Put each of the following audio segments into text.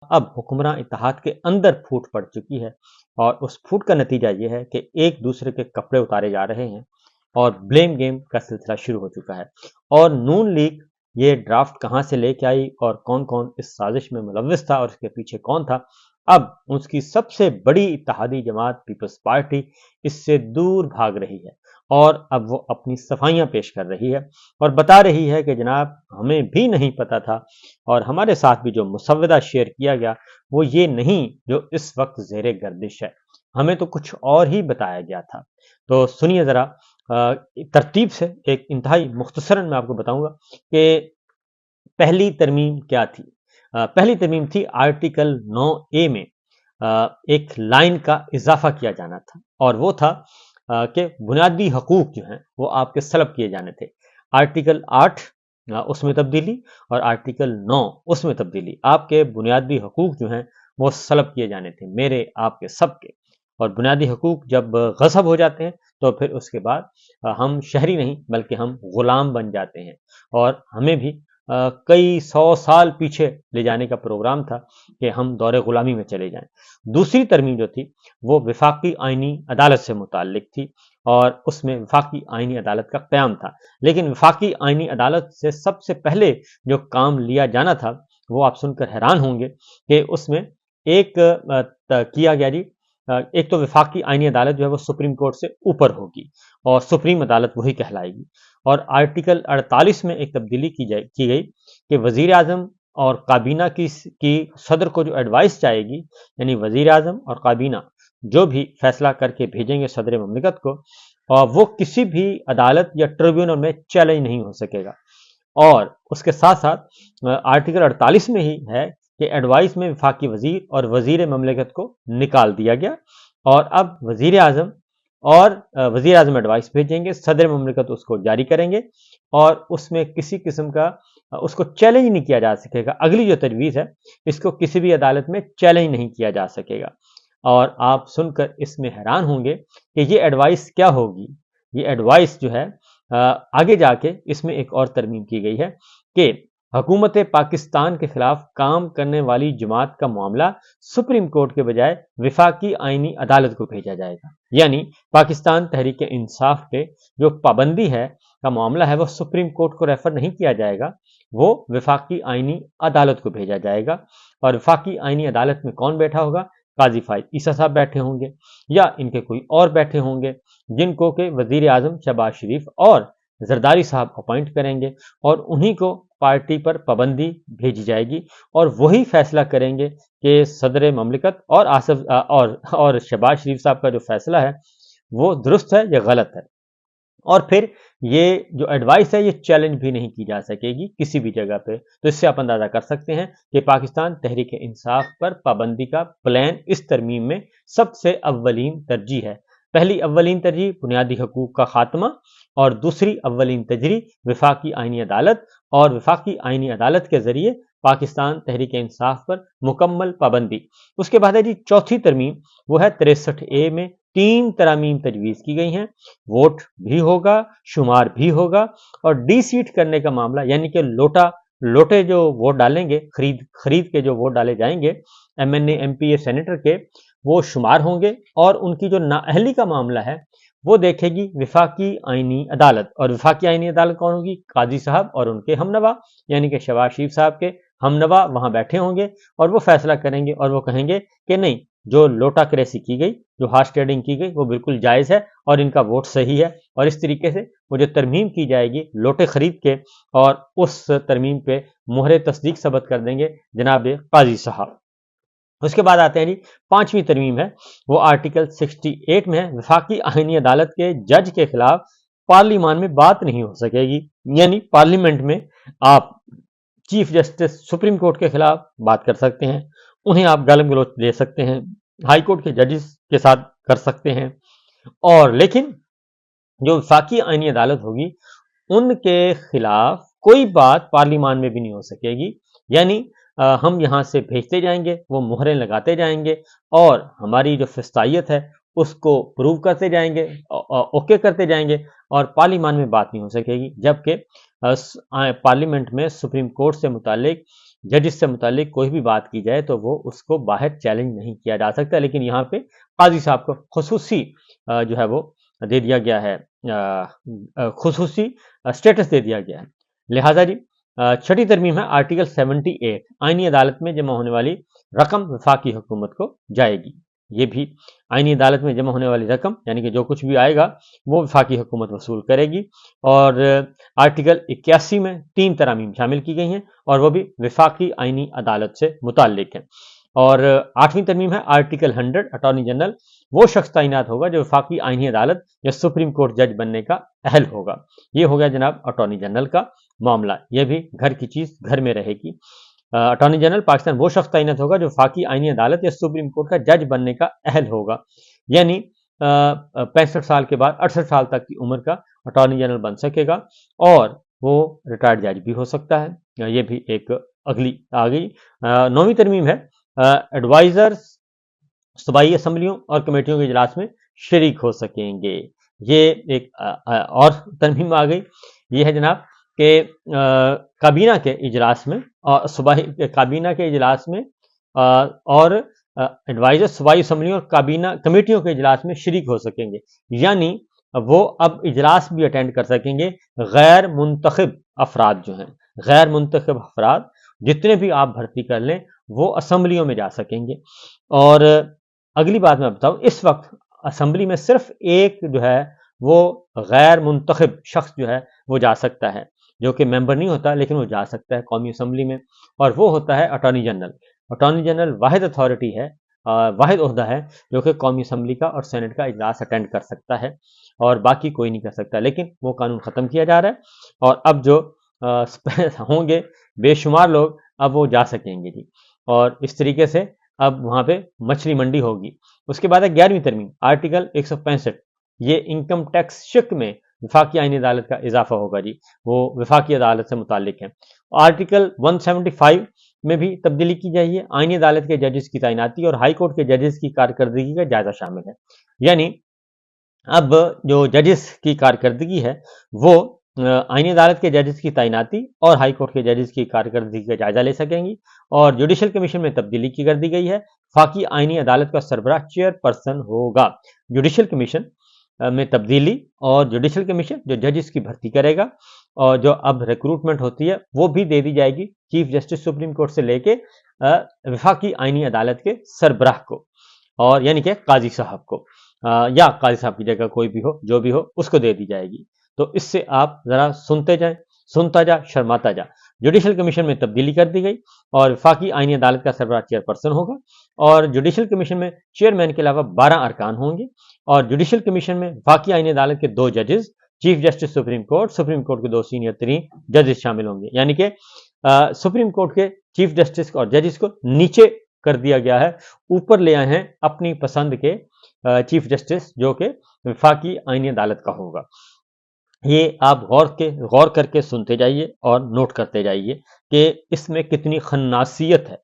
अब हुक्मरान इत्तेहाद के अंदर फूट पड़ चुकी है और उस फूट का नतीजा ये है कि एक दूसरे के कपड़े उतारे जा रहे हैं और ब्लेम गेम का सिलसिला शुरू हो चुका है। और नून लीग ये ड्राफ्ट कहाँ से लेके आई और कौन कौन इस साजिश में मुलव्विस था और इसके पीछे कौन था, अब उसकी सबसे बड़ी इत्तेहादी जमात पीपल्स पार्टी इससे दूर भाग रही है और अब वो अपनी सफाइयां पेश कर रही है और बता रही है कि जनाब हमें भी नहीं पता था और हमारे साथ भी जो मुसव्वदा शेयर किया गया वो ये नहीं जो इस वक्त ज़ेरे गर्दिश है, हमें तो कुछ और ही बताया गया था। तो सुनिए ज़रा तरतीब से एक इंतहाई मुख्तसरन मैं आपको बताऊंगा कि पहली तरमीम क्या थी। पहली तरमीम थी आर्टिकल 9A में एक लाइन का इजाफा किया जाना था और वो था कि बुनियादी हकूक जो हैं वो आपके सलब किए जाने थे। आर्टिकल 8 उसमें तब्दीली और आर्टिकल 9 उसमें तब्दीली, आपके बुनियादी हकूक जो हैं वो सलब किए जाने थे, मेरे आपके सबके। और बुनियादी हकूक जब गसब हो जाते हैं तो फिर उसके बाद हम शहरी नहीं बल्कि हम गुलाम बन जाते हैं और हमें भी कई 100 साल पीछे ले जाने का प्रोग्राम था कि हम दौरे गुलामी में चले जाएं। दूसरी तरमीम जो थी वो वफाकी आइनी अदालत से मुताल्लिक थी और उसमें वफाकी आइनी अदालत का क़याम था। लेकिन वफाकी आइनी अदालत से सबसे पहले जो काम लिया जाना था वो आप सुनकर हैरान होंगे कि उसमें एक किया गया जी, एक तो वफाकी आइनी अदालत जो है वो सुप्रीम कोर्ट से ऊपर होगी और सुप्रीम अदालत वही कहलाएगी। और आर्टिकल 48 में एक तब्दीली की गई कि वजीर आजम और काबीना की सदर को जो एडवाइस जाएगी, यानी वजीर आजम और काबीना जो भी फैसला करके भेजेंगे सदर ममलिकत को, और वो किसी भी अदालत या ट्रिब्यूनल में चैलेंज नहीं हो सकेगा। और उसके साथ साथ आर्टिकल 48 में ही है कि एडवाइस में वफाकी वजीर और वजीर ममलिकत को निकाल दिया गया और अब वजीर आजम और वजीर आजम एडवाइस भेजेंगे, सदर ममलिकत उसको जारी करेंगे और उसमें किसी किस्म का उसको चैलेंज नहीं किया जा सकेगा। अगली जो तजवीज़ है इसको किसी भी अदालत में चैलेंज नहीं किया जा सकेगा। और आप सुनकर इसमें हैरान होंगे कि ये एडवाइस क्या होगी। ये एडवाइस जो है आगे जाके इसमें एक और तरमीम की गई है कि हुकूमत पाकिस्तान के खिलाफ काम करने वाली जमात का मामला सुप्रीम कोर्ट के बजाय वफाकी आइनी अदालत को भेजा जाएगा। यानी पाकिस्तान तहरीक इंसाफ पे जो पाबंदी है का मामला है वो सुप्रीम कोर्ट को रेफर नहीं किया जाएगा, वो वफाकी आइनी अदालत को भेजा जाएगा। और वफाकी आइनी अदालत में कौन बैठा होगा? काजी फाइज ईसा साहब बैठे होंगे या इनके कोई और बैठे होंगे जिनको के वजीर आजम शहबाज शरीफ और जरदारी साहब अपॉइंट करेंगे और उन्हीं को पार्टी पर पाबंदी भेजी जाएगी और वही फैसला करेंगे कि सदर ममलिकत और आसफ और शहबाज शरीफ साहब का जो फैसला है वो दुरुस्त है या गलत है। और फिर ये जो एडवाइस है ये चैलेंज भी नहीं की जा सकेगी किसी भी जगह पे। तो इससे आप अंदाजा कर सकते हैं कि पाकिस्तान तहरीक इंसाफ पर पाबंदी का प्लान इस तरमीम में सबसे अव्वलीन तरजीह है। पहली अव्वलीन तरजीह बुनियादी हकूक का खात्मा और दूसरी अव्वलीन तरजीह वफाकी आइनी अदालत और वफाकी आइनी अदालत के जरिए पाकिस्तान तहरीक इंसाफ पर मुकम्मल पाबंदी। उसके बाद है जी चौथी तरमीम, वो है 63A में 3 तरामीम तजवीज़ की गई हैं। वोट भी होगा, शुमार भी होगा और डी सीट करने का मामला, यानी कि लोटे जो वोट डालेंगे, खरीद के जो वोट डाले जाएंगे MNA MP सेनेटर के, वो शुमार होंगे और उनकी जो नाअहली का मामला है वो देखेगी वफाकी आइनी अदालत। और वफाकी आइनी अदालत कौन होगी? काजी साहब और उनके हमनवा, यानी कि शहबाज शरीफ साहब के हमनवा वहां बैठे होंगे और वो फैसला करेंगे और वो कहेंगे कि नहीं, जो लोटा क्रेसी की गई, जो हार्स ट्रेडिंग की गई वो बिल्कुल जायज़ है और इनका वोट सही है। और इस तरीके से वो जो तरमीम की जाएगी लोटे खरीद के, और उस तरमीम पे मोहरे तस्दीक सबत कर देंगे जनाब काजी साहब। उसके बाद आते हैं जी पांचवी तरमीम है, वो आर्टिकल 68 में है, वफाकी आइनी अदालत के जज के खिलाफ पार्लिमान में बात नहीं हो सकेगी। यानी पार्लियामेंट में आप चीफ जस्टिस सुप्रीम कोर्ट के खिलाफ बात कर सकते हैं, उन्हें आप गालम गलोच दे सकते हैं, हाई कोर्ट के जजेस के साथ कर सकते हैं, और लेकिन जो वफाकी आइनी अदालत होगी उनके खिलाफ कोई बात पार्लियामान में भी नहीं हो सकेगी। यानी हम यहाँ से भेजते जाएंगे, वो मोहरें लगाते जाएंगे और हमारी जो फिस्तायत है उसको प्रूव करते जाएंगे, ओके करते जाएंगे और पार्लियामान में बात नहीं हो सकेगी। जबकि पार्लियामेंट में सुप्रीम कोर्ट से मुतालिक जजिस से मुतालिक कोई भी बात की जाए तो वो उसको बाहर चैलेंज नहीं किया जा सकता, लेकिन यहाँ पे काजी साहब को खुसूसी जो है वो दे दिया गया है, खुसूसी स्टेटस दे दिया गया है। लिहाजा जी छठी तरमीम है आर्टिकल 78, आईनी अदालत में जमा होने वाली रकम वफाकी हुकूमत को जाएगी। ये भी आईनी अदालत में जमा होने वाली रकम यानी कि जो कुछ भी आएगा वो वफाकी हुकूमत वसूल करेगी। और आर्टिकल 81 में 3 तरामीम शामिल की गई हैं और वो भी वफाकी आईनी अदालत से मुताल्लिक है। और 8वीं तरमीम है आर्टिकल 100, अटॉर्नी जनरल वो शख्स तैनात होगा जो वफाकी आईनी अदालत या सुप्रीम कोर्ट जज बनने का अहल होगा। ये हो गया जनाब अटॉर्नी जनरल का मामला, ये भी घर की चीज घर में रहेगी। अटॉर्नी जनरल पाकिस्तान वो शख्स तैनात होगा जो वफाकी आईनी अदालत या सुप्रीम कोर्ट का जज बनने का अहल होगा, यानी 65 साल के बाद 68 साल तक की उम्र का अटॉर्नी जनरल बन सकेगा और वो रिटायर्ड जज भी हो सकता है। ये भी एक अगली आ गई। 9वीं तरमीम है एडवाइजर्स सूबाई असम्बलियों और कमेटियों के इजलास में शरीक हो सकेंगे। ये एक और तरमीम आ गई। ये है जनाब कि काबीना के इजलास में और सूबाई काबीना के इजलास में और एडवाइजर सूबाई असम्बलियों और काबीना कमेटियों के इजलास में शरीक हो सकेंगे, यानी वो अब इजलास भी अटेंड कर सकेंगे। गैर मुंतखब अफराद जो हैं, गैर मुंतखब अफराद जितने भी आप भर्ती कर लें वो असम्बलियों में जा सकेंगे। और अगली बात मैं बताऊं, इस वक्त असम्बली में सिर्फ एक जो है वो गैर मुंतखब शख्स जो है वो जा सकता है, जो कि मेंबर नहीं होता लेकिन वो जा सकता है कौमी असम्बली में, और वो होता है अटॉर्नी जनरल। अटॉर्नी जनरल वाहिद अथॉरिटी है, वाहिद ओहदा है जो कि कौमी असम्बली का और सेनेट का इजलास अटेंड कर सकता है और बाकी कोई नहीं कर सकता। लेकिन वो कानून ख़त्म किया जा रहा है और अब जो होंगे बेशुमार लोग अब वो जा सकेंगे जी, और इस तरीके से अब वहाँ पे मछली मंडी होगी। उसके बाद है 11वीं तरमीम आर्टिकल 165, ये इनकम टैक्स शिक में वफाकी आईनी अदालत का इजाफा होगा जी, वो वफाकी अदालत से मुतालिक है। आर्टिकल 175 में भी तब्दीली की जाइए, आईनी अदालत के जजेस की तैनाती और हाई कोर्ट के जजेस की कारकर्दगी का जायजा शामिल है। यानी अब जो जजेस की कारकर्दगी है वो आईनी अदालत के जजेस की तैनाती और हाई कोर्ट के जजेस की कारकर्दगी का जायजा ले सकेंगी। और जुडिशल कमीशन में तब्दीली की कर दी गई है, वफाकी आईनी अदालत का सरबराह चेयरपर्सन होगा। जुडिशल कमीशन में तब्दीली और जुडिशल कमीशन जो जजेस की भर्ती करेगा और जो अब रिक्रूटमेंट होती है वो भी दे दी जाएगी चीफ जस्टिस सुप्रीम कोर्ट से लेके वफाकी आईनी अदालत के सरबराह को, और यानी कि काजी साहब को, या काजी साहब की जगह कोई भी हो जो भी हो उसको दे दी जाएगी। तो इससे आप जरा सुनते जाएं, सुनता जा शर्माता जा। जुडिशल कमीशन में तब्दीली कर दी गई और वफाकी आईनी अदालत का सरबराह चेयरपर्सन होगा और जुडिशल कमीशन में चेयरमैन के अलावा 12 अरकान होंगे और जुडिशल कमीशन में वफाकी आईनी अदालत के 2 जजेस, चीफ जस्टिस सुप्रीम कोर्ट के 2 सीनियर तरीन जजेस शामिल होंगे। यानी कि सुप्रीम कोर्ट के चीफ जस्टिस और जजेस को नीचे कर दिया गया है, ऊपर ले आए हैं अपनी पसंद के चीफ जस्टिस जो कि वफाकी आईनी अदालत का होगा। ये आप गौर करके सुनते जाइए और नोट करते जाइए कि इसमें कितनी खन्नासियत है।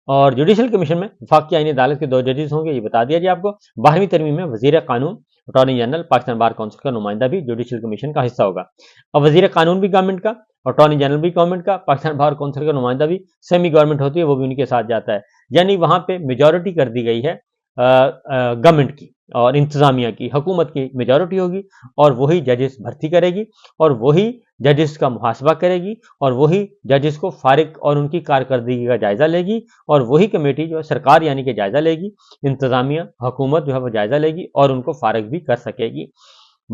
और जुडिशल कमीशन में वफाकी आईनी अदालत के 2 जजेस होंगे, ये बता दिया जी आपको। 12वीं तरमीम में वजीर कानून attorney general Pakistan bar council का नुमाइंदा भी जुडिशल कमीशन का हिस्सा होगा। अब वजीर कानून भी गवर्नमेंट का, अटॉर्नी जनरल भी गवर्नमेंट का, पाकिस्तान बार काउंसिल का नुमाइंदा भी सेमी गवर्नमेंट होती है वो भी उनके साथ जाता है। यानी वहां पे मेजॉरिटी कर दी गई है गवर्नमेंट की और इंतजामिया की, हुकूमत की मेजॉरिटी होगी और वही जजेस भर्ती करेगी और वही जजेस का मुहासबा करेगी और वही जजेस को फारिग और उनकी कारकर्दगी का जायजा लेगी और वही कमेटी जो है सरकार यानी कि जायजा लेगी, इंतजामिया हुकूमत जो है वो जायजा लेगी और उनको फारिग भी कर सकेगी।